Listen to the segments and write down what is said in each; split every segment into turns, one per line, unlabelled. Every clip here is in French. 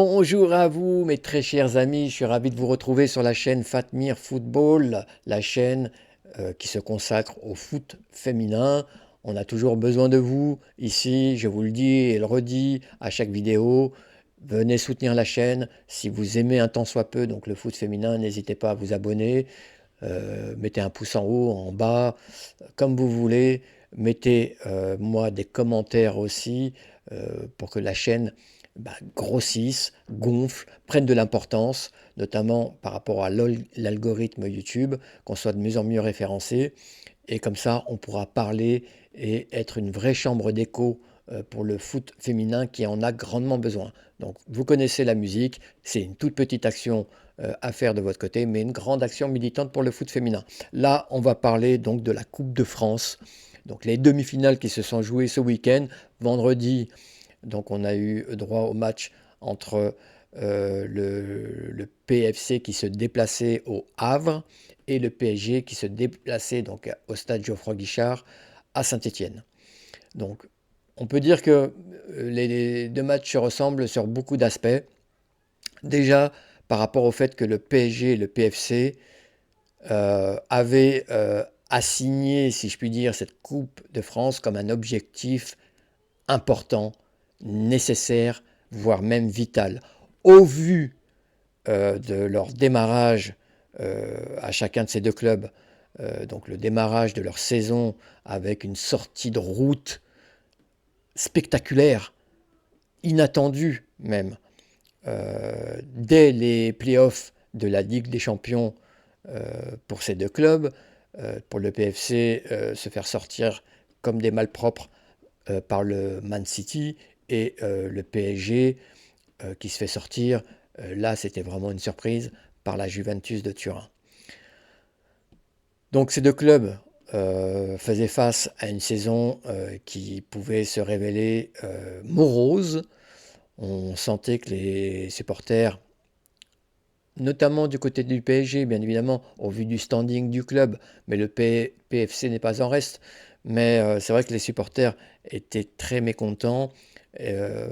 Bonjour à vous, mes très chers amis. Je suis ravi de vous retrouver sur la chaîne Fatmir Football, la chaîne qui se consacre au foot féminin. On a toujours besoin de vous ici, je vous le dis et le redis à chaque vidéo. Venez soutenir la chaîne. Si vous aimez un tant soit peu donc le foot féminin, n'hésitez pas à vous abonner. Mettez un pouce en haut, en bas, comme vous voulez. Mettez moi des commentaires aussi pour que la chaîne grossisse, gonfle, prenne de l'importance, notamment par rapport à l'algorithme YouTube, qu'on soit de mieux en mieux référencé. Et comme ça, on pourra parler et être une vraie chambre d'écho pour le foot féminin qui en a grandement besoin. Donc, vous connaissez la musique, c'est une toute petite action à faire de votre côté, mais une grande action militante pour le foot féminin. Là, on va parler donc de la Coupe de France. Donc, les demi-finales qui se sont jouées ce week-end. Vendredi, donc, on a eu droit au match entre le PFC qui se déplaçait au Havre et le PSG qui se déplaçait donc au stade Geoffroy Guichard à Saint-Étienne. Donc, on peut dire que les deux matchs se ressemblent sur beaucoup d'aspects. Déjà, par rapport au fait que le PSG et le PFC avaient assigné, si je puis dire, cette Coupe de France comme un objectif important, nécessaire, voire même vital. Au vu de leur démarrage à chacun de ces deux clubs, donc le démarrage de leur saison avec une sortie de route spectaculaire, inattendue même, dès les playoffs de la Ligue des Champions pour ces deux clubs, pour le PFC se faire sortir comme des malpropres par le Man City et le PSG qui se fait sortir, là c'était vraiment une surprise, par la Juventus de Turin. Donc ces deux clubs faisaient face à une saison qui pouvait se révéler morose. On sentait que les supporters, notamment du côté du PSG, bien évidemment, au vu du standing du club, mais le PFC n'est pas en reste. Mais c'est vrai que les supporters étaient très mécontents. euh,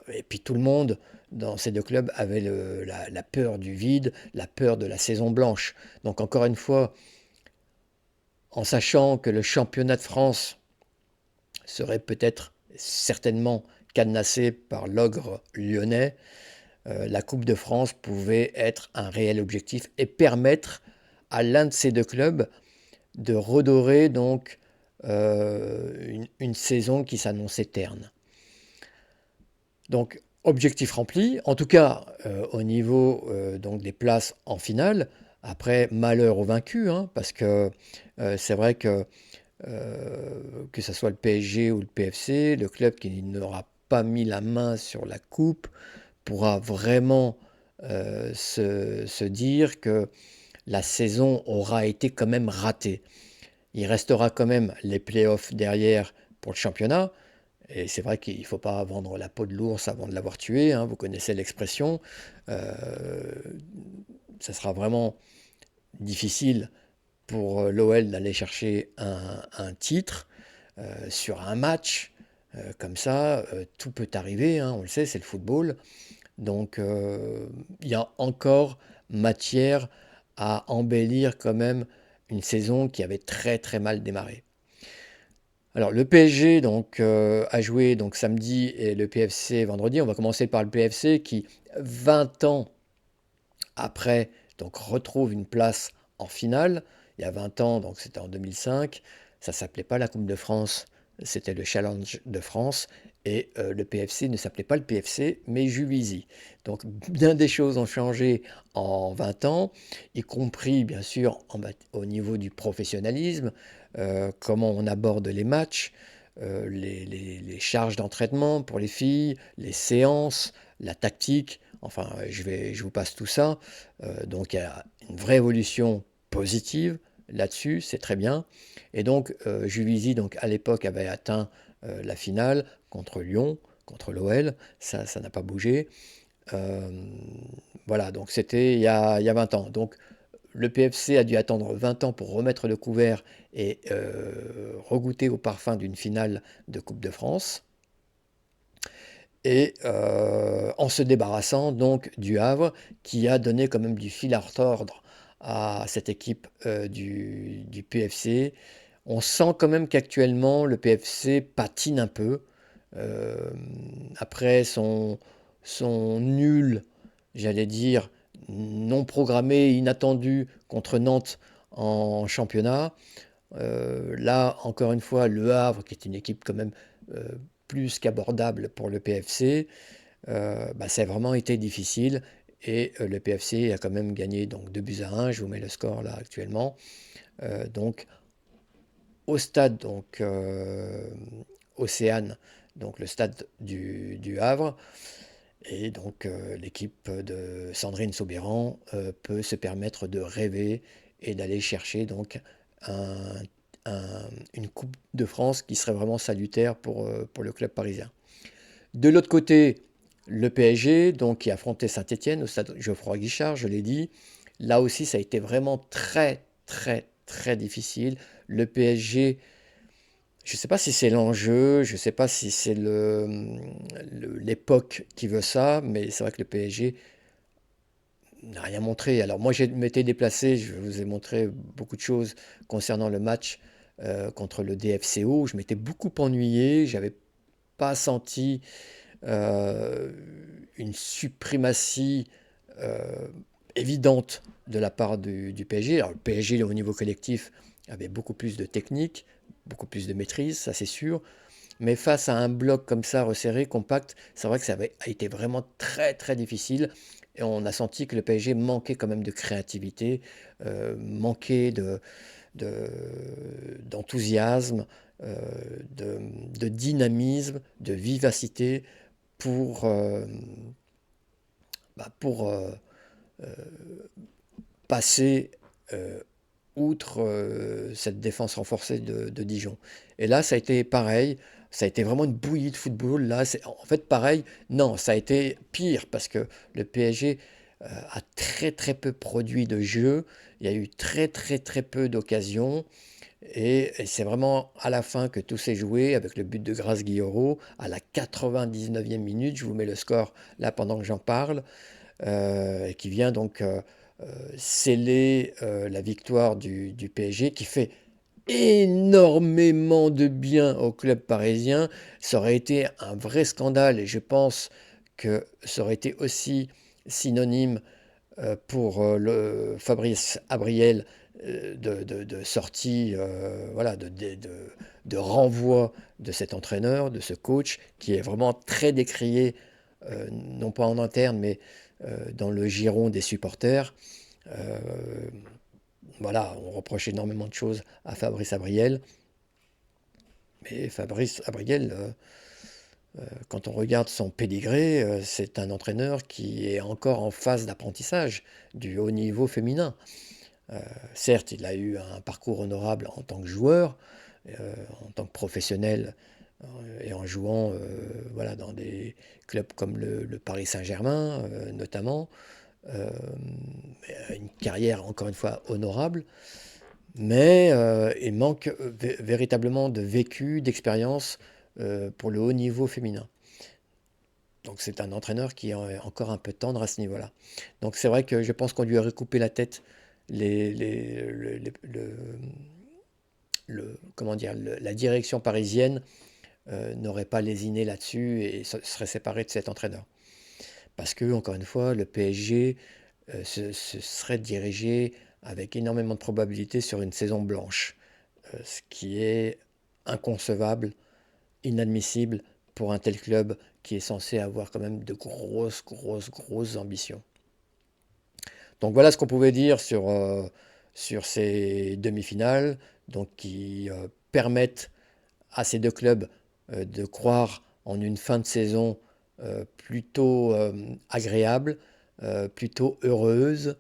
et puis tout le monde dans ces deux clubs avait la peur du vide, la peur de la saison blanche. Donc encore une fois, en sachant que le championnat de France serait peut-être certainement cadenassé par l'ogre lyonnais, la Coupe de France pouvait être un réel objectif et permettre à l'un de ces deux clubs de redorer donc une saison qui s'annonçait terne. Donc objectif rempli, en tout cas au niveau donc des places en finale. Après, malheur aux vaincus, hein, parce que c'est vrai que ce soit le PSG ou le PFC, le club qui n'aura pas mis la main sur la coupe pourra vraiment se dire que la saison aura été quand même ratée. Il restera quand même les playoffs derrière pour le championnat. Et c'est vrai qu'il ne faut pas vendre la peau de l'ours avant de l'avoir tué, hein, vous connaissez l'expression. Euh, Ça sera vraiment difficile pour l'OL d'aller chercher un titre sur un match. Comme ça, tout peut arriver, hein, on le sait, c'est le football. Donc il y a encore matière à embellir quand même une saison qui avait très très mal démarré. Alors le PSG donc, a joué donc, samedi et le PFC vendredi. On va commencer par le PFC qui, 20 ans après, donc, retrouve une place en finale. Il y a 20 ans, donc c'était en 2005, ça ne s'appelait pas la Coupe de France, c'était le Challenge de France. Et le PFC ne s'appelait pas le PFC, mais Juvisy. Donc bien des choses ont changé en 20 ans, y compris bien sûr au niveau du professionnalisme, comment on aborde les matchs, les charges d'entraînement pour les filles, les séances, la tactique. Enfin, je vous passe tout ça. Donc il y a une vraie évolution positive là-dessus, c'est très bien. Et donc Juvisy, donc à l'époque, avait atteint la finale contre Lyon, contre l'OL. Ça n'a pas bougé. Euh, voilà, donc c'était il y a 20 ans. Donc le PFC a dû attendre 20 ans pour remettre le couvert et regoûter au parfum d'une finale de Coupe de France. et en se débarrassant donc du Havre, qui a donné quand même du fil à retordre à cette équipe du PFC. On sent quand même qu'actuellement le PFC patine un peu. Euh, Après son nul, j'allais dire, non programmé, inattendu contre Nantes en championnat. Là, encore une fois, Le Havre, qui est une équipe quand même euh, plus qu'abordable pour le PFC, bah, ça a vraiment été difficile. Et le PFC a quand même gagné donc 2 buts à 1. Je vous mets le score là actuellement. Donc au stade donc Océane, donc le stade du Havre. Et donc l'équipe de Sandrine Soubeyran peut se permettre de rêver et d'aller chercher donc un- une Coupe de France qui serait vraiment salutaire pour le club parisien. De l'autre côté, le PSG, donc, qui affrontait Saint-Étienne au stade Geoffroy Guichard, je l'ai dit. Là aussi, ça a été vraiment très, très, très difficile. Le PSG, je ne sais pas si c'est l'enjeu, je ne sais pas si c'est l'époque qui veut ça, mais c'est vrai que le PSG n'a rien montré. Alors moi, je m'étais déplacé, je vous ai montré beaucoup de choses concernant le match contre le DFCO. Je m'étais beaucoup ennuyé, j'avais pas senti euh, une suprématie euh, évidente de la part du PSG. Alors, le PSG, au niveau collectif, avait beaucoup plus de technique, beaucoup plus de maîtrise, ça c'est sûr. Mais face à un bloc comme ça, resserré, compact, c'est vrai que ça avait été vraiment très très difficile. Et on a senti que le PSG manquait quand même de créativité, manquait de- d'enthousiasme, euh, de, de dynamisme, de vivacité pour, pour passer outre cette défense renforcée de Dijon. Et là, ça a été pareil. Ça a été vraiment une bouillie de football. Là, c'est en fait pareil. Non, ça a été pire parce que le PSG a très très peu produit de jeu. Il y a eu très très très peu d'occasions. Et c'est vraiment à la fin que tout s'est joué avec le but de Grace Guillaureau à la 99e minute. Je vous mets le score là pendant que j'en parle. Et qui vient donc sceller la victoire du PSG, qui fait énormément de bien au club parisien. Ça aurait été un vrai scandale et je pense que ça aurait été aussi synonyme pour le Fabrice Abriel de sortie, voilà, de renvoi de cet entraîneur, de ce coach, qui est vraiment très décrié, non pas en interne, mais dans le giron des supporters. Euh, voilà, on reproche énormément de choses à Fabrice Abriel, mais Fabrice Abriel, quand on regarde son pédigré, c'est un entraîneur qui est encore en phase d'apprentissage du haut niveau féminin. Certes, il a eu un parcours honorable en tant que joueur, en tant que professionnel, et en jouant voilà, dans des clubs comme le Paris Saint-Germain, notamment. Euh, une carrière, encore une fois, honorable, mais il manque véritablement de vécu, d'expérience pour le haut niveau féminin. Donc c'est un entraîneur qui est encore un peu tendre à ce niveau-là. Donc c'est vrai que je pense qu'on lui aurait coupé la tête comment dire, la direction parisienne n'aurait pas lésiné là-dessus et serait séparé de cet entraîneur. Parce que, encore une fois, le PSG se serait dirigé avec énormément de probabilité sur une saison blanche, ce qui est inconcevable, inadmissible pour un tel club qui est censé avoir quand même de grosses, grosses, grosses ambitions. Donc voilà ce qu'on pouvait dire sur ces demi-finales, donc qui permettent à ces deux clubs de croire en une fin de saison plutôt agréable, plutôt heureuse,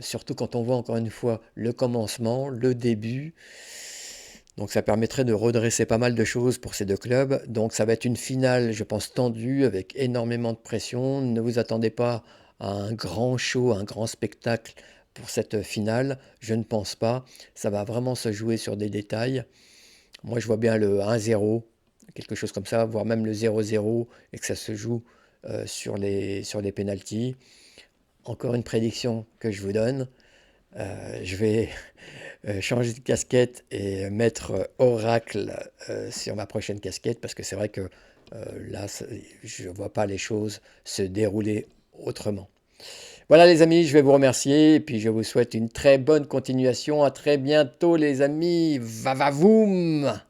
surtout quand on voit encore une fois le commencement, le début. Donc ça permettrait de redresser pas mal de choses pour ces deux clubs. Donc ça va être une finale, je pense, tendue, avec énormément de pression. Ne vous attendez pas à un grand show, un grand spectacle pour cette finale. Je ne pense pas. Ça va vraiment se jouer sur des détails. Moi, je vois bien le 1-0 quelque chose comme ça, voire même le 0-0 et que ça se joue sur les pénaltys. Encore une prédiction que je vous donne. Je vais changer de casquette et mettre Oracle sur ma prochaine casquette parce que c'est vrai que là, je ne vois pas les choses se dérouler autrement. Voilà les amis, je vais vous remercier et puis je vous souhaite une très bonne continuation. À très bientôt les amis. Va va voum!